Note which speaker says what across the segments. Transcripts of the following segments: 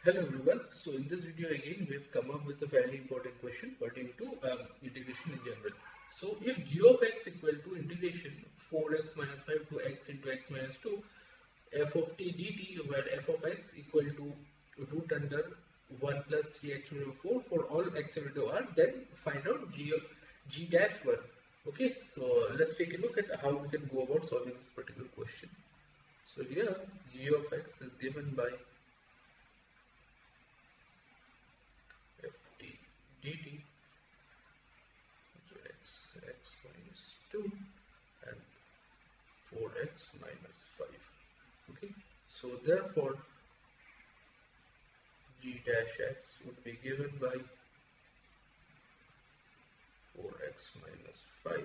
Speaker 1: Hello everyone. So in this video again we have come up with a very important question pertaining to integration in general. So if g of x equal to integration 4x minus 5 to x into x minus 2 f of t dt, where f of x equal to root under 1 plus 3x to the power 4 for all x equal to r, then find out g dash 1. Okay, so let's take a look at how we can go about solving this particular question. So here g of x is given by ft dt, so x minus 2 and 4x minus 5. Okay, so therefore g dash x would be given by 4x minus 5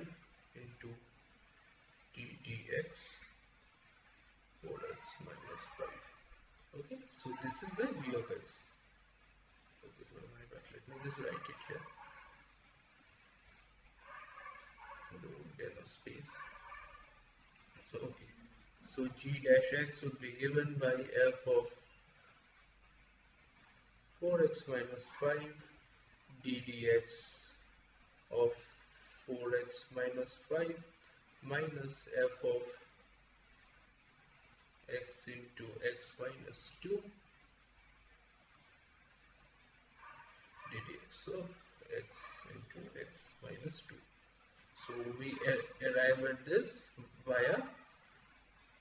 Speaker 1: into d dx 4x minus 5. Okay, so this is the g of x. Okay, so let me just write it here. There's no space. So okay, so g dash x would be given by f of 4x minus 5 d dx of 4x minus 5 minus f of x into x minus 2 ddx of x into x minus 2. So we arrive at this via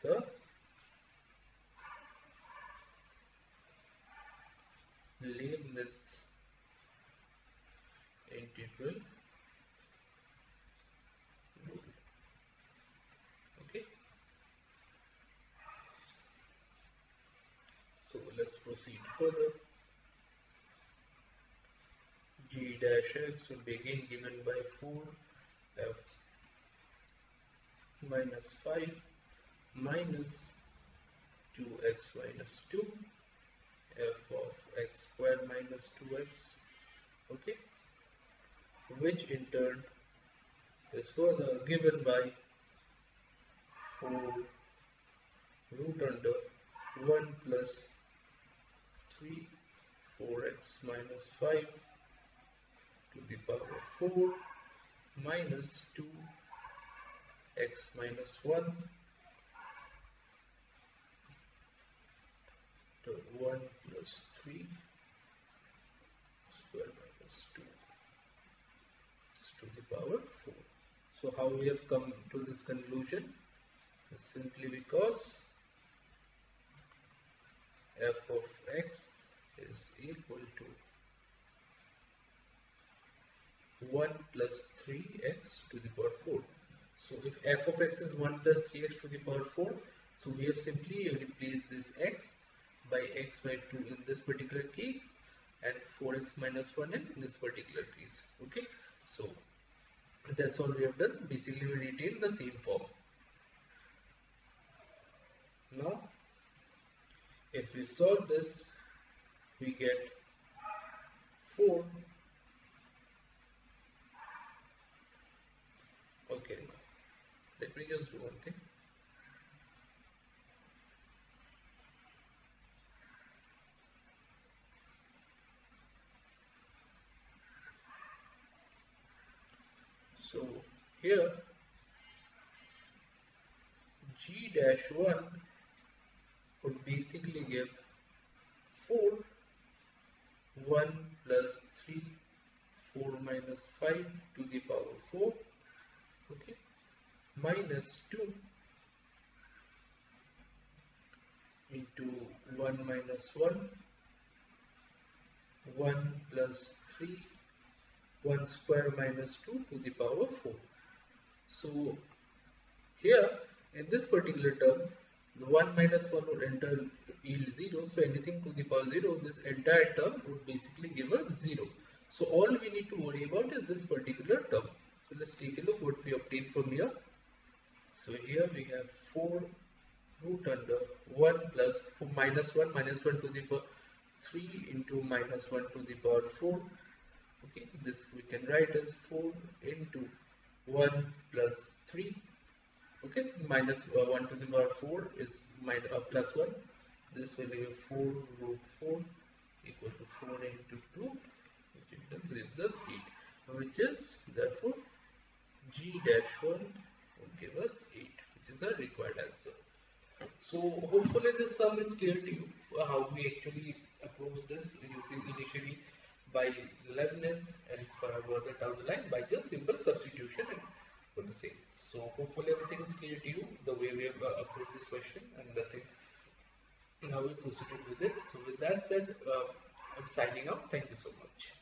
Speaker 1: the Leibniz integral rule. Okay, so let's proceed further. G dash x will be again given by 4f minus 5 minus 2x minus 2 f of x square minus 2x, okay, which in turn is further given by 4 root under 1 plus 3 4x minus 5 to the power 4 minus 2 x minus 1 to 1 plus 3 square minus 2 to the power 4. So how we have come to this conclusion is simply because f of x is equal to 1 plus 3x to the power 4. So if f of x is 1 plus 3x to the power 4, so we have simply replaced this x by x by 2 in this particular case and 4x minus 1 in this particular case. Okay, so that's all we have done. Basically we retain the same form. Now if we solve this, we get 4. Okay, now let me just do one thing. So here g dash 1 would basically give 4 1 plus 3 4 minus 5 to the power 4, okay, minus 2 into 1 minus 1 1 plus 3 1 square minus 2 to the power 4. So here in this particular term 1 minus 1 would enter yield 0, so anything to the power 0, this entire term would basically give us 0. So all we need to worry about is this particular term. So let's take a look what we obtain from here. So here we have 4 root under 1 plus minus 1 to the power 3 into minus 1 to the power 4. Okay, this we can write as 4 into 1 plus 3. Okay, so minus 1 to the power 4 is minus plus 1. This will give 4 root 4 equal to 4 into 2, which gives us 8, which is therefore G dash 1 will give us 8, which is the required answer. So hopefully this sum is clear to you, how we actually approach this using initially by leftness and further down the line by just simple substitution and for the same. So hopefully everything is clear to you, the way we have approached this question and the thing and how we proceeded with it. So with that said, I'm signing out. Thank you so much.